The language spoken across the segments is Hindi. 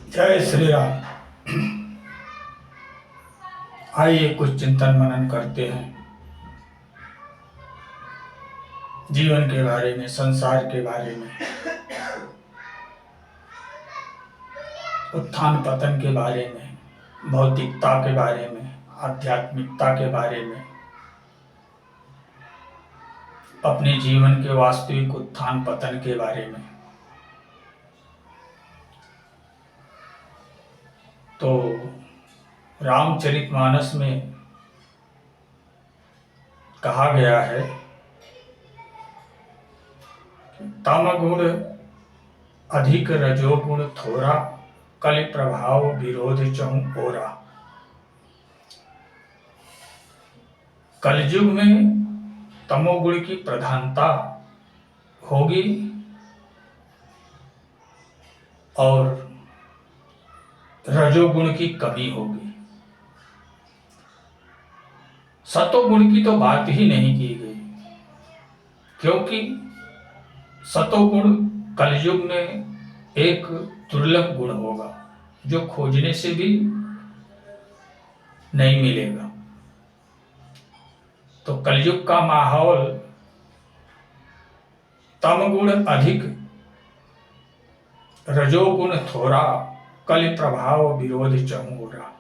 जय श्री राम। आइए कुछ चिंतन मनन करते हैं जीवन के बारे में, संसार के बारे में, उत्थान पतन के बारे में, भौतिकता के बारे में, आध्यात्मिकता के बारे में, अपने जीवन के वास्तविक उत्थान पतन के बारे में। तो रामचरितमानस में कहा गया है, तमगुण अधिक रजोगुण थोरा, कलि प्रभाव विरोध चहु ओरा। कलयुग में तमोगुण की प्रधानता होगी और रजोगुण की कमी होगी। सतोगुण की तो बात ही नहीं की गई, क्योंकि सतोगुण कलयुग में एक दुर्लभ गुण होगा जो खोजने से भी नहीं मिलेगा। तो कलयुग का माहौल तमगुण अधिक रजोगुण थोड़ा, कलि प्रभाव विरोध चहुरा।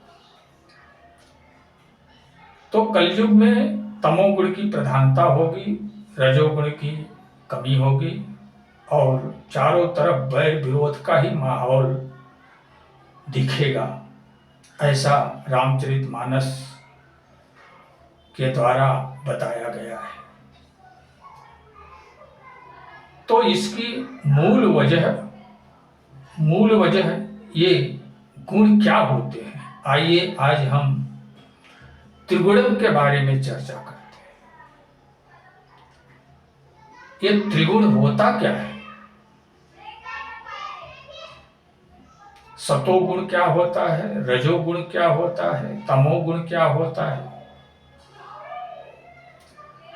तो कलयुग में तमोगुण की प्रधानता होगी, रजोगुण की कमी होगी और चारों तरफ वैर विरोध का ही माहौल दिखेगा। ऐसा रामचरितमानस के द्वारा बताया गया है। तो इसकी मूल वजह ये गुण क्या होते हैं, आइए आज हम त्रिगुणों के बारे में चर्चा करते हैं। ये त्रिगुण होता क्या है? सतोगुण क्या होता है, रजोगुण क्या होता है, तमोगुण क्या होता है?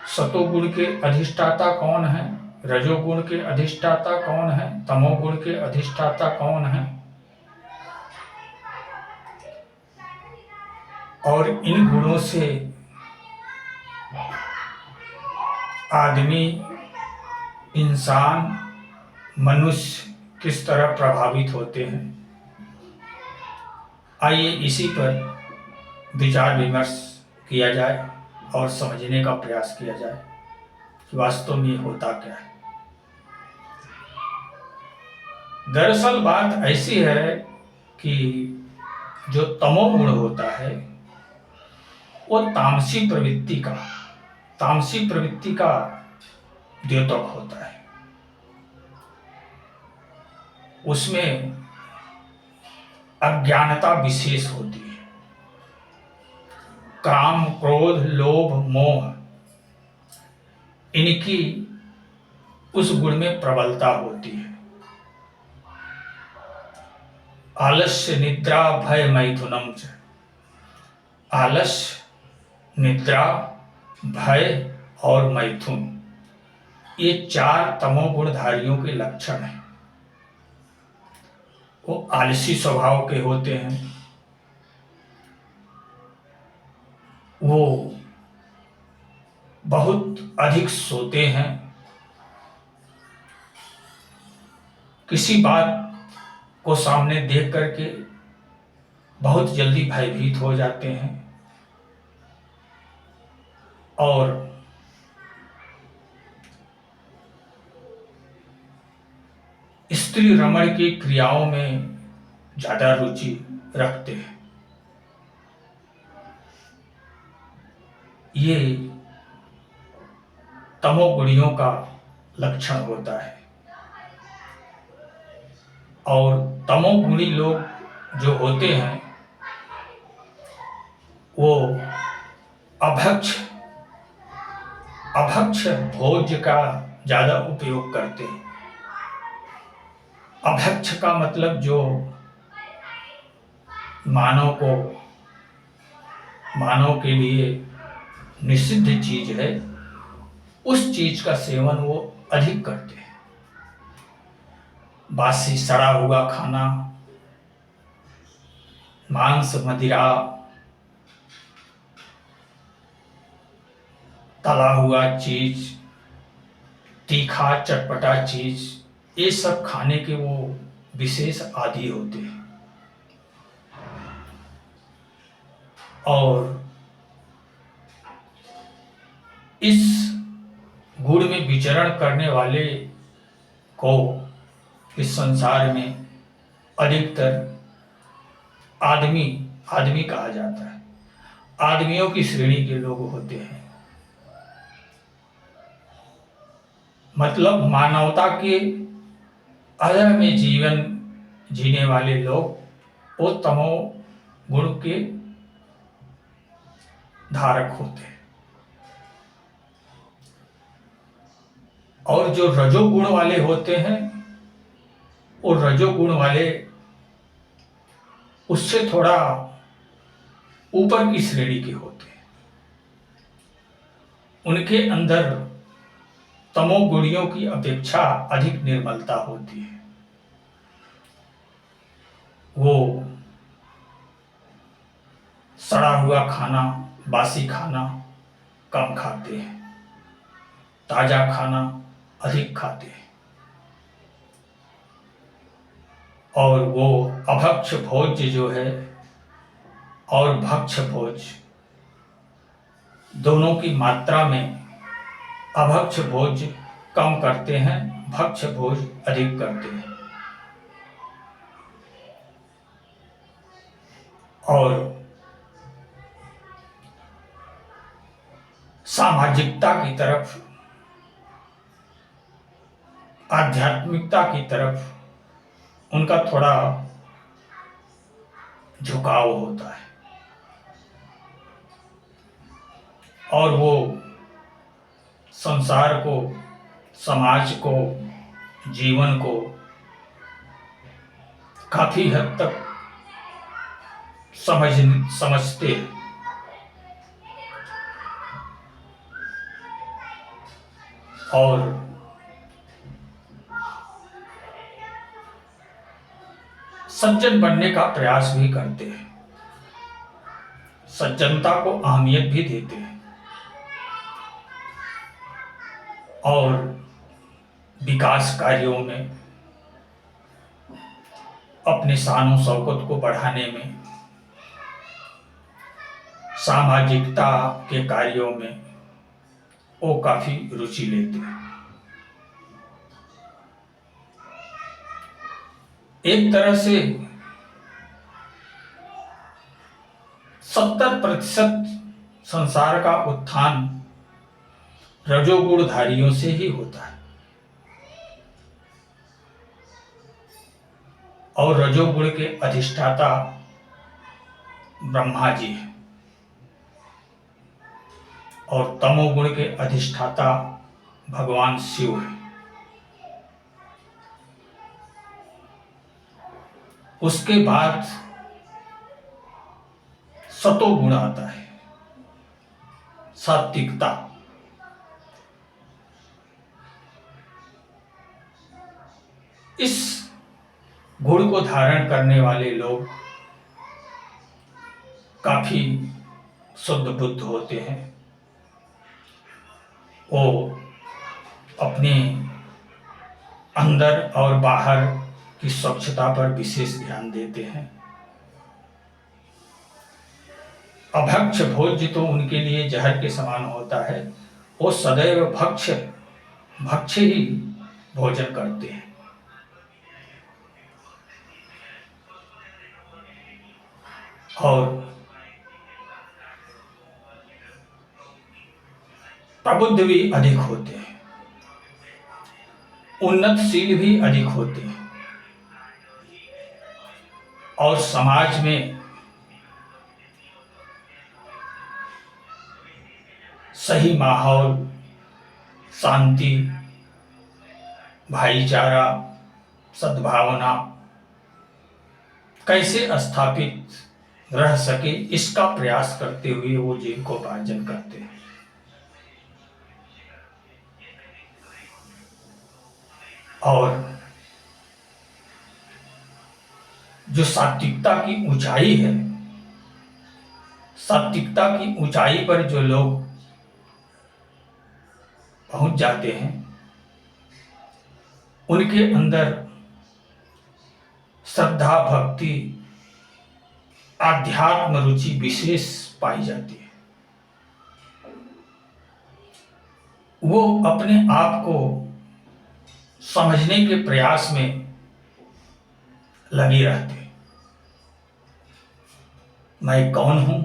सतोगुण के अधिष्ठाता कौन है, रजोगुण के अधिष्ठाता कौन है, तमोगुण के अधिष्ठाता कौन है? और इन गुणों से आदमी, इंसान, मनुष्य किस तरह प्रभावित होते हैं, आइए इसी पर विचार विमर्श किया जाए और समझने का प्रयास किया जाए कि वास्तव में होता क्या है। दरअसल बात ऐसी है कि जो तमोगुण होता है वो तामसी प्रवृत्ति का द्योतक होता है। उसमें अज्ञानता विशेष होती है। काम, क्रोध, लोभ, मोह, इनकी उस गुण में प्रबलता होती है। आलस्य, निद्रा, भय, मैथुनम च। आलस्य, निद्रा, भय और मैथुन, ये चार तमोगुणधारियों के लक्षण हैं। वो आलसी स्वभाव के होते हैं, वो बहुत अधिक सोते हैं, किसी बात को सामने देख करके बहुत जल्दी भयभीत हो जाते हैं और स्त्री रमण की क्रियाओं में ज्यादा रुचि रखते हैं। ये तमोगुणियों का लक्षण होता है। और तमोगुणी लोग जो होते हैं वो अभक्ष भोज्य का ज्यादा उपयोग करते हैं। अभक्ष का मतलब जो मानव के लिए निषिद्ध चीज है, उस चीज का सेवन वो अधिक करते हैं। बासी सड़ा हुआ खाना, मांस, मदिरा, तला हुआ चीज, तीखा चटपटा चीज, ये सब खाने के वो विशेष आदी होते हैं। और इस गुण में विचरण करने वाले को इस संसार में अधिकतर आदमी आदमी कहा जाता है। आदमियों की श्रेणी के लोग होते हैं, मतलब मानवता के अदर में जीवन जीने वाले लोग वो तमो गुण के धारक होते हैं। और जो रजोगुण वाले होते हैं, वो रजोगुण वाले उससे थोड़ा ऊपर की श्रेणी के होते हैं। उनके अंदर तमोगुणियों की अपेक्षा अधिक निर्मलता होती है। वो सड़ा हुआ खाना, बासी खाना कम खाते हैं, ताजा खाना अधिक खाते हैं। और वो अभक्ष भोज्य जो है और भक्ष भोज दोनों की मात्रा में अभक्ष भोज कम करते हैं, भक्ष भोज अधिक करते हैं। और सामाजिकता की तरफ, आध्यात्मिकता की तरफ उनका थोड़ा झुकाव होता है। और वो संसार को, समाज को, जीवन को काफी हद तक समझते हैं। और सज्जन बनने का प्रयास भी करते हैं, सज्जनता को अहमियत भी देते हैं। और विकास कार्यों में, अपने शान शौकत को बढ़ाने में, सामाजिकता के कार्यों में वो काफी रुचि लेते हैं। एक तरह से 70% संसार का उत्थान रजोगुणधारियों से ही होता है। और रजोगुण के अधिष्ठाता ब्रह्मा जी हैं और तमोगुण के अधिष्ठाता भगवान शिव हैं। उसके बाद सतोगुण आता है, सात्विकता। इस गुण को धारण करने वाले लोग काफी शुद्ध बुद्ध होते हैं। वो अपने अंदर और बाहर की स्वच्छता पर विशेष ध्यान देते हैं। अभक्ष भोज्य तो उनके लिए जहर के समान होता है। वो सदैव भक्ष ही भोजन करते हैं। और प्रबुद्ध भी अधिक होते हैं, उन्नतशील भी अधिक होते हैं। और समाज में सही माहौल, शांति, भाईचारा, सद्भावना कैसे स्थापित रह सके, इसका प्रयास करते हुए वो जीविकोपार्जन करते हैं। और जो सात्विकता की ऊंचाई है, सात्विकता की ऊंचाई पर जो लोग पहुंच जाते हैं, उनके अंदर श्रद्धा, भक्ति, आध्यात्म रुचि विशेष पाई जाती है। वो अपने आप को समझने के प्रयास में लगे रहते हैं। मैं कौन हूं,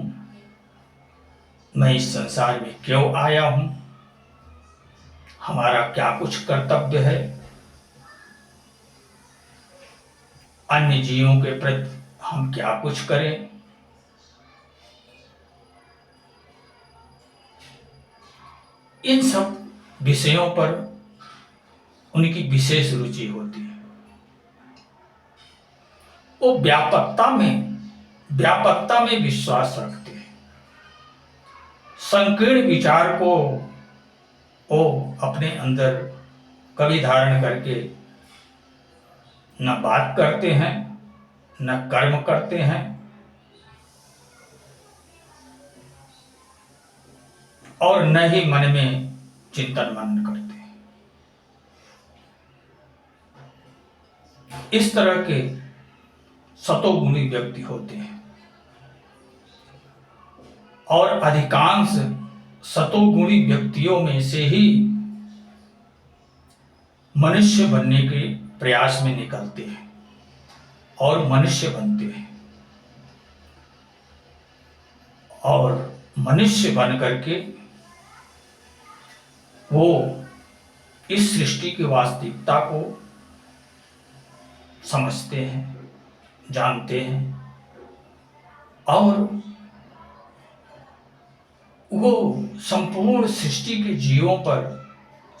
मैं इस संसार में क्यों आया हूं, हमारा क्या कुछ कर्तव्य है, अन्य जीवों के प्रति हम क्या कुछ करें। इन सब विषयों पर उनकी विशेष रुचि होती है। वो व्यापकता में विश्वास रखते हैं। संकीर्ण विचार को वो अपने अंदर कभी धारण करके न बात करते हैं, न कर्म करते हैं, और न ही मन में चिंतन मनन करते हैं। इस तरह के सतोगुणी व्यक्ति होते हैं। और अधिकांश सतोगुणी व्यक्तियों में से ही मनुष्य बनने के प्रयास में निकलते हैं और मनुष्य बनते हैं, और मनुष्य बन करके वो इस सृष्टि की वास्तविकता को समझते हैं, जानते हैं, और वो संपूर्ण सृष्टि के जीवों पर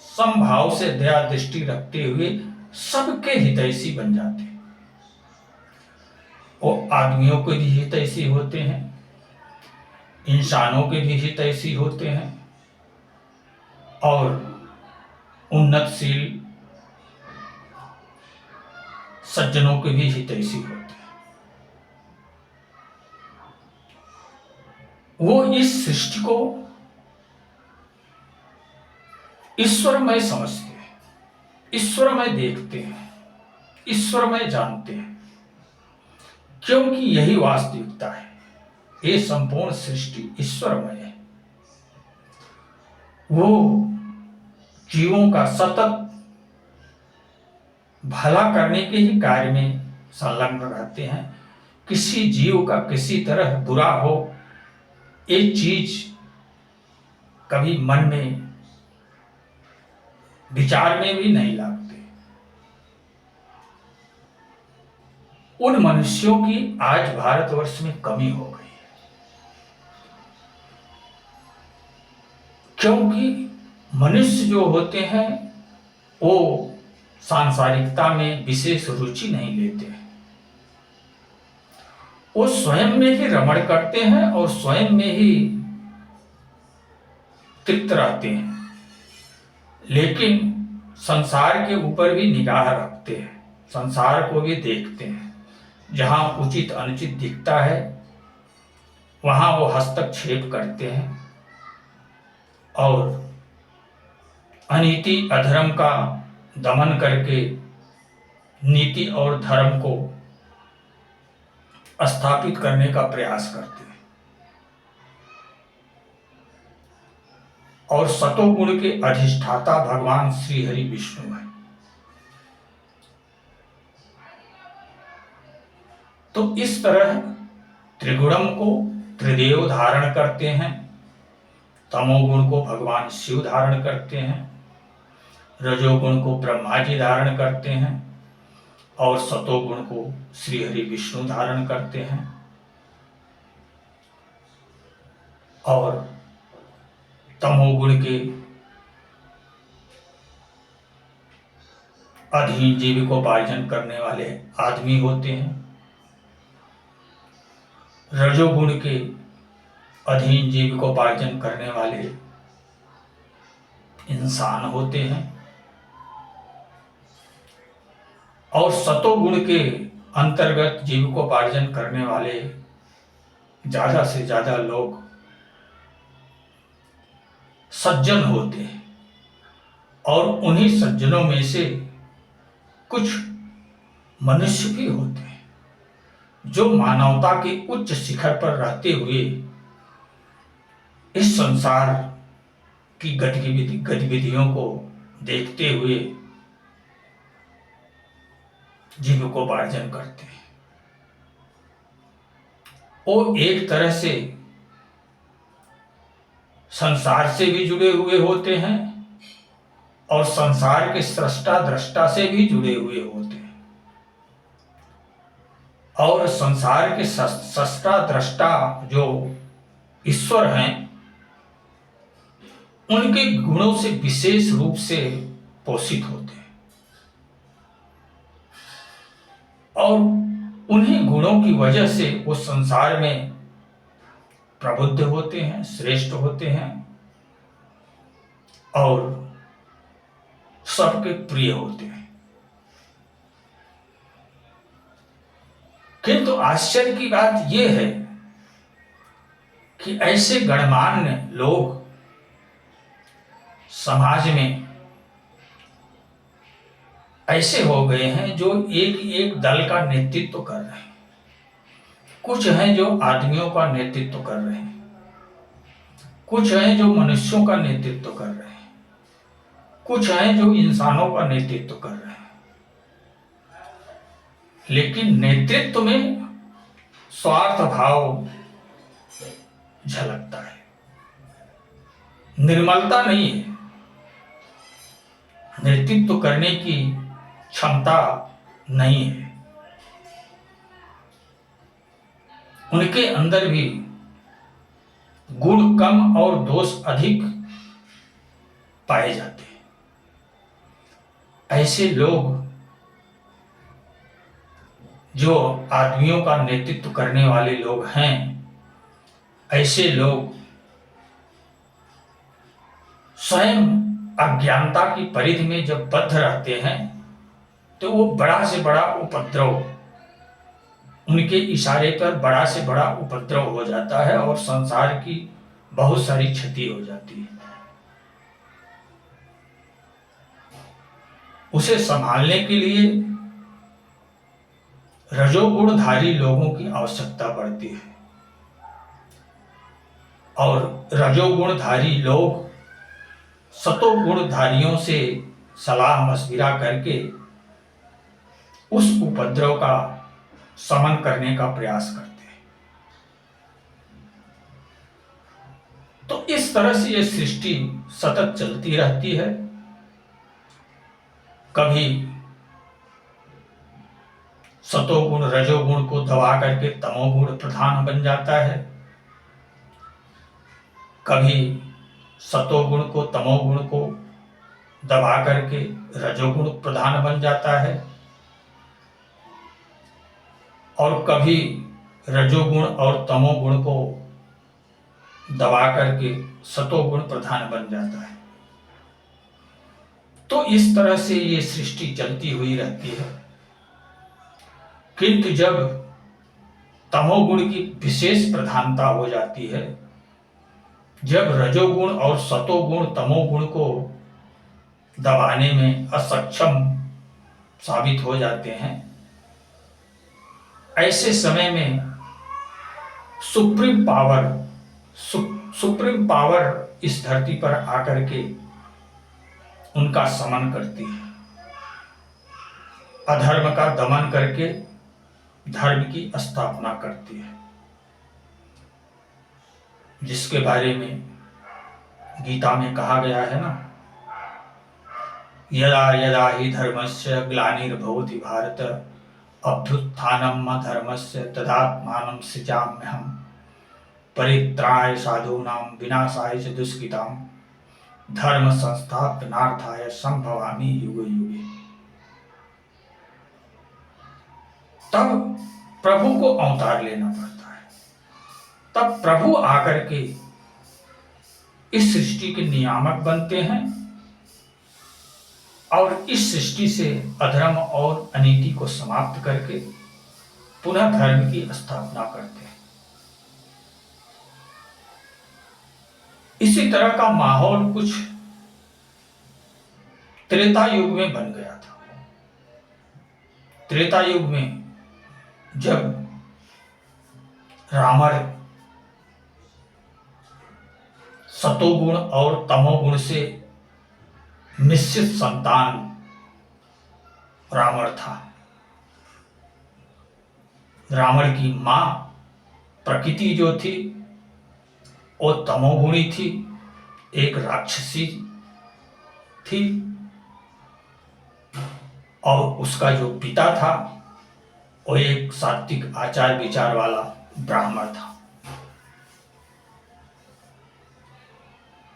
समभाव से दया दृष्टि रखते हुए सबके हितैषी बन जाते हैं। वो आदमियों के भी हितैषी होते हैं, इंसानों के भी हितैषी होते हैं, और उन्नतशील सज्जनों के भी हितैषी होते हैं। वो इस सृष्टि को ईश्वरमय समझते हैं, ईश्वरमय देखते हैं, ईश्वरमय जानते हैं, क्योंकि यही वास्तविकता है। ये संपूर्ण सृष्टि ईश्वरमय है। वो जीवों का सतत भला करने के ही कार्य में संलग्न रहते हैं। किसी जीव का किसी तरह बुरा हो, ये चीज कभी मन में विचार में भी नहीं लाते। उन मनुष्यों की आज भारतवर्ष में कमी हो गई है, क्योंकि मनुष्य जो होते हैं वो सांसारिकता में विशेष रुचि नहीं लेते हैं। वो स्वयं में ही रमण करते हैं और स्वयं में ही तृप्त रहते हैं, लेकिन संसार के ऊपर भी निगाह रखते हैं, संसार को भी देखते हैं। जहां उचित अनुचित दिखता है वहां वो हस्तक्षेप करते हैं और अनीति अधर्म का दमन करके नीति और धर्म को स्थापित करने का प्रयास करते हैं। और सतोगुण के अधिष्ठाता भगवान श्री हरि विष्णु है। तो इस तरह त्रिगुणम को त्रिदेव धारण करते हैं। तमोगुण को भगवान शिव धारण करते हैं, रजोगुण को ब्रह्मा जी धारण करते हैं, और सतोगुण को श्री हरि विष्णु धारण करते हैं। और तमोगुण के अधीन जीविकोपार्जन करने वाले आदमी होते हैं, रजोगुण के अधीन जीविकोपार्जन करने वाले इंसान होते हैं, और सतोगुण के अंतर्गत जीविकोपार्जन करने वाले ज्यादा से ज्यादा लोग सज्जन होते हैं, और उन्हीं सज्जनों में से कुछ मनुष्य भी होते हैं जो मानवता के उच्च शिखर पर रहते हुए इस संसार की गतिविधियों को देखते हुए जीविकोपार्जन करते हैं। वो एक तरह से संसार से भी जुड़े हुए होते हैं और संसार के सृष्टा दृष्टा से भी जुड़े हुए होते हैं, और संसार के सृष्टा दृष्टा जो ईश्वर हैं उनके गुणों से विशेष रूप से पोषित होते हैं, और उन्हीं गुणों की वजह से वो संसार में प्रबुद्ध होते हैं, श्रेष्ठ होते हैं और सबके प्रिय होते हैं। किंतु आश्चर्य की बात यह है कि ऐसे गणमान्य लोग समाज में ऐसे हो गए हैं जो एक एक दल का नेतृत्व कर रहे हैं। कुछ हैं जो आदमियों का नेतृत्व कर रहे हैं, कुछ हैं जो मनुष्यों का नेतृत्व कर रहे हैं, कुछ हैं जो इंसानों का नेतृत्व कर रहे हैं। लेकिन नेतृत्व में स्वार्थ भाव झलकता है, निर्मलता नहीं है। नेतृत्व करने की क्षमता नहीं है। उनके अंदर भी गुण कम और दोष अधिक पाए जाते हैं। ऐसे लोग जो आदमियों का नेतृत्व करने वाले लोग हैं, ऐसे लोग स्वयं अज्ञानता की परिधि में जब बद्ध रहते हैं तो वो बड़ा से बड़ा उपद्रव, उनके इशारे पर बड़ा से बड़ा उपद्रव हो जाता है और संसार की बहुत सारी क्षति हो जाती है। उसे संभालने के लिए रजोगुणधारी लोगों की आवश्यकता पड़ती है, और रजोगुणधारी लोग सतोगुणधारियों से सलाह मशविरा करके उस उपद्रव का शमन करने का प्रयास करते हैं। तो इस तरह से यह सृष्टि सतत चलती रहती है। कभी सतोगुण रजोगुण को दबा करके तमोगुण प्रधान बन जाता है, कभी सतोगुण को तमोगुण को दबा करके रजोगुण प्रधान बन जाता है, और कभी रजोगुण और तमोगुण को दबा करके सतोगुण प्रधान बन जाता है। तो इस तरह से ये सृष्टि चलती हुई रहती है। किंतु जब तमोगुण की विशेष प्रधानता हो जाती है, जब रजोगुण और सतोगुण तमोगुण को दबाने में असक्षम साबित हो जाते हैं, ऐसे समय में सुप्रीम पावर इस धरती पर आकर के उनका समन करती है, अधर्म का दमन करके धर्म की स्थापना करती है, जिसके बारे में गीता में कहा गया है ना, यदा यदा हि धर्मस्य ग्लानिर्भवति भारत अभ्युत्थानम् अधर्मस्य तदात्मानं सृजाम्यहम् परित्राय साधूनां विनाशाय च दुष्कृतां धर्म संस्थापनार्थाय संभवामि युगे युगे। तब प्रभु को अवतार लेना पड़ता है, तब प्रभु आकर के इस सृष्टि के नियामक बनते हैं और इस सृष्टि से अधर्म और अनीति को समाप्त करके पुनः धर्म की स्थापना करते हैं। इसी तरह का माहौल कुछ त्रेता युग में बन गया था। त्रेता युग में जब रावण सतोगुण और तमोगुण से मिश्रित संतान रावण था। रावण की मां प्रकृति जो थी वो तमोगुणी थी, एक राक्षसी थी, और उसका जो पिता था वो एक सात्विक आचार विचार वाला ब्राह्मण था,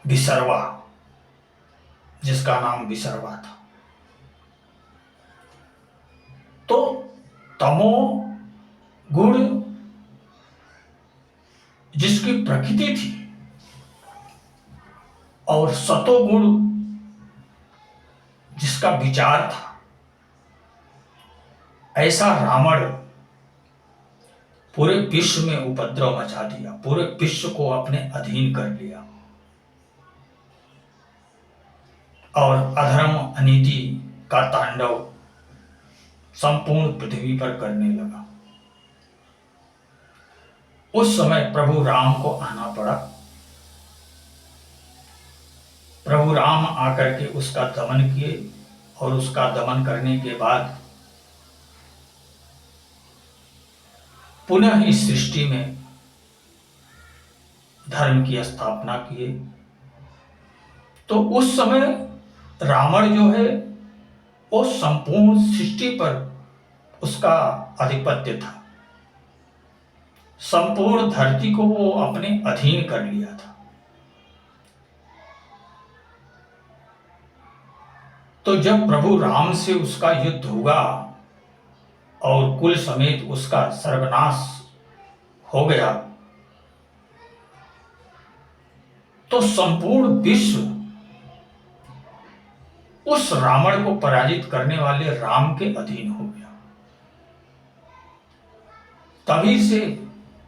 विसर्वा, जिसका नाम विसर्वा था। तो तमो गुण जिसकी प्रकृति थी और सतोगुण जिसका विचार था, ऐसा रावण पूरे विश्व में उपद्रव मचा दिया, पूरे विश्व को अपने अधीन कर लिया और अधर्म अनीति का तांडव संपूर्ण पृथ्वी पर करने लगा। उस समय प्रभु राम को आना पड़ा। प्रभु राम आकर के उसका दमन किए और उसका दमन करने के बाद पुनः इस सृष्टि में धर्म की स्थापना किए। तो उस समय रावण जो है वो संपूर्ण सृष्टि पर उसका आधिपत्य था, संपूर्ण धरती को वो अपने अधीन कर लिया था। तो जब प्रभु राम से उसका युद्ध हुआ और कुल समेत उसका सर्वनाश हो गया, तो संपूर्ण विश्व उस रावण को पराजित करने वाले राम के अधीन हो गया। तभी से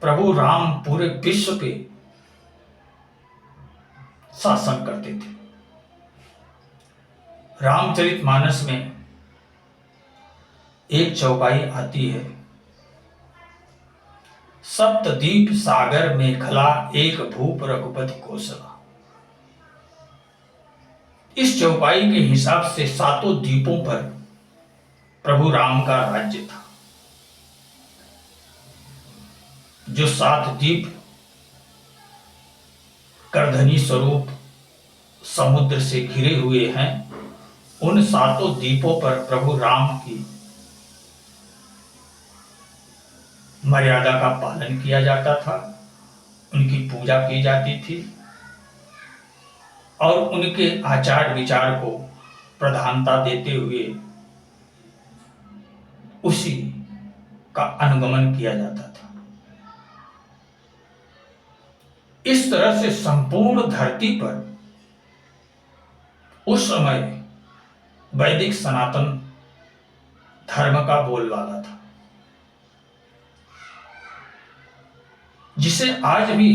प्रभु राम पूरे विश्व पे शासन करते थे। रामचरितमानस में एक चौपाई आती है, सप्तद्वीप सागर मेखला एक भूप रघुपति कौशला। इस चौपाई के हिसाब से सातों द्वीपों पर प्रभु राम का राज्य था। जो 7 द्वीप करधनी स्वरूप समुद्र से घिरे हुए हैं, उन 7 द्वीपों पर प्रभु राम की मर्यादा का पालन किया जाता था, उनकी पूजा की जाती थी और उनके आचार विचार को प्रधानता देते हुए उसी का अनुगमन किया जाता था। इस तरह से संपूर्ण धरती पर उस समय वैदिक सनातन धर्म का बोलबाला था, जिसे आज भी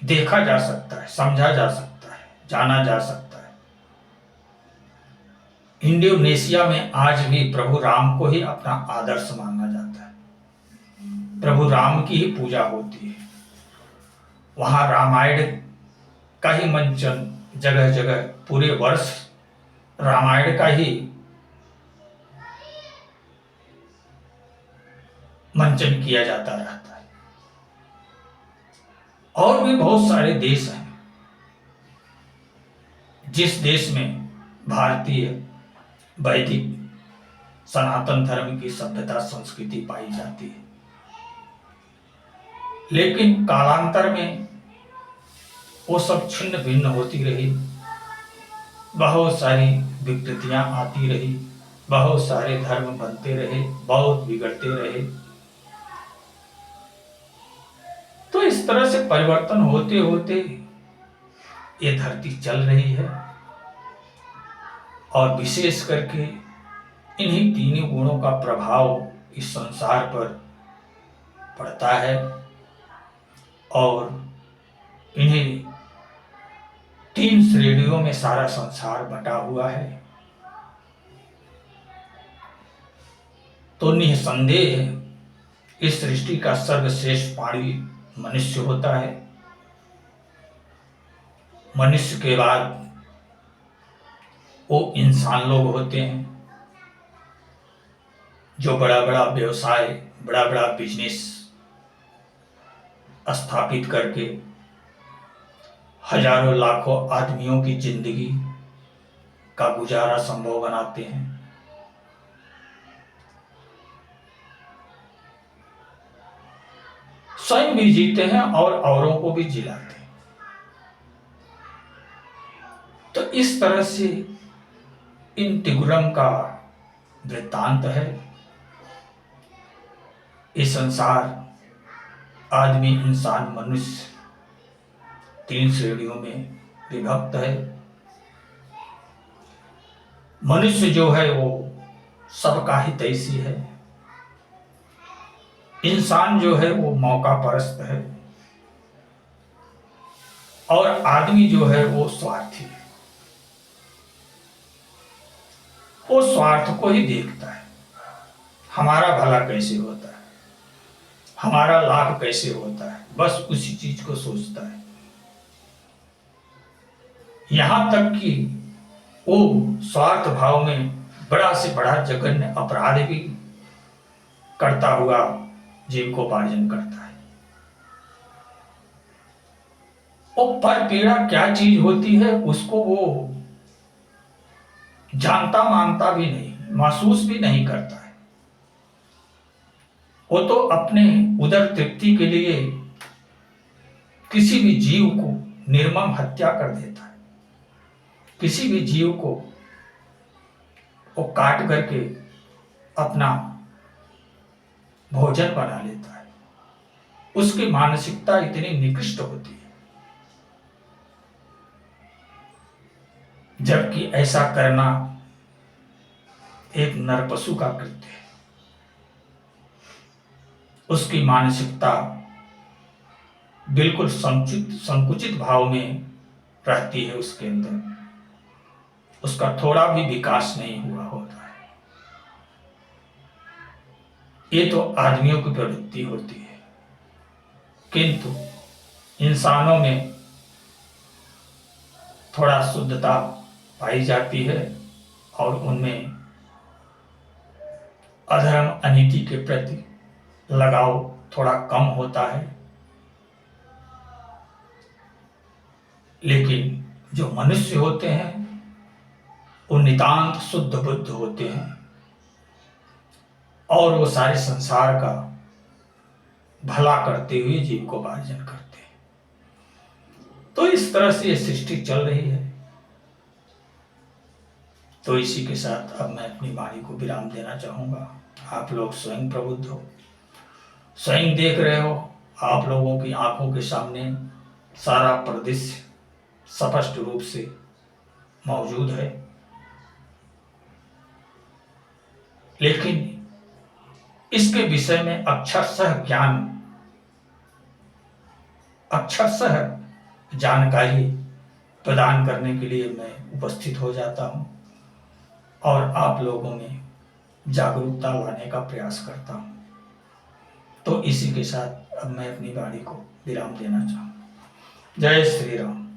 देखा जा सकता है, समझा जा सकता है, जाना जा सकता है। इंडोनेशिया में आज भी प्रभु राम को ही अपना आदर्श माना जाता है, प्रभु राम की ही पूजा होती है। वहां रामायण का ही मंचन जगह जगह पूरे वर्ष रामायण का ही मंचन किया जाता रहता है। और भी बहुत सारे देश हैं जिस देश में भारतीय वैदिक सनातन धर्म की सभ्यता संस्कृति पाई जाती है, लेकिन कालांतर में वो सब छिन्न भिन्न होती रही, बहुत सारी विकृतियां आती रही, बहुत सारे धर्म बनते रहे, बहुत बिगड़ते रहे। तो इस तरह से परिवर्तन होते होते ये धरती चल रही है और विशेष करके इन्हीं तीनों गुणों का प्रभाव इस संसार पर पड़ता है और इन्हीं 3 श्रेणियों में सारा संसार बटा हुआ है। तो निसंदेह इस सृष्टि का सर्वश्रेष्ठ प्राणी मनुष्य होता है। मनुष्य के बाद वो इंसान लोग होते हैं जो बड़ा बड़ा व्यवसाय, बड़ा बड़ा बिजनेस स्थापित करके हजारों लाखों आदमियों की जिंदगी का गुजारा संभव बनाते हैं। स्वयं भी जीते हैं और औरों को भी जिलाते हैं। तो इस तरह से इन तिगुरम का वृत्तांत है। ये संसार आदमी, इंसान, मनुष्य 3 श्रेणियों में विभक्त है। मनुष्य जो है वो सबका हितैषी है। इंसान जो है वो मौका परस्त है और आदमी जो है वो स्वार्थी है। वो स्वार्थ को ही देखता है, हमारा भला कैसे होता है, हमारा लाभ कैसे होता है, बस उसी चीज को सोचता है। यहां तक कि वो स्वार्थ भाव में बड़ा से बड़ा जघन्य अपराध भी करता हुआ जीविकोपार्जन करता है। वो पर पीड़ा क्या चीज होती है उसको वो जानता मानता भी नहीं, महसूस भी नहीं करता है। वो तो अपने उदर तृप्ति के लिए किसी भी जीव को निर्मम हत्या कर देता है। किसी भी जीव को वो काट करके अपना भोजन बना लेता है। उसकी मानसिकता इतनी निकृष्ट होती है। जबकि ऐसा करना एक नरपशु का कृत्य है। उसकी मानसिकता बिल्कुल संकुचित भाव में रहती है। उसके अंदर उसका थोड़ा भी विकास नहीं हुआ होता है। ये तो आदमियों की प्रवृत्ति होती है, किंतु इंसानों में थोड़ा शुद्धता पाई जाती है और उनमें अधर्म अनीति के प्रति लगाव थोड़ा कम होता है। लेकिन जो मनुष्य होते हैं वो नितांत शुद्ध बुद्ध होते हैं और वो सारे संसार का भला करते हुए जीविकोपार्जन करते हैं। तो इस तरह से ये सृष्टि चल रही है। तो इसी के साथ अब मैं अपनी वाणी को विराम देना चाहूंगा। आप लोग स्वयं प्रबुद्ध हो, स्वयं देख रहे हो। आप लोगों की आंखों के सामने सारा परिदृश्य स्पष्ट रूप से मौजूद है। लेकिन इसके विषय में अक्षरशः जानकारी प्रदान करने के लिए मैं उपस्थित हो जाता हूं और आप लोगों में जागरूकता लाने का प्रयास करता हूं। तो इसी के साथ अब मैं अपनी वाणी को विराम देना चाहूँ। जय श्री राम।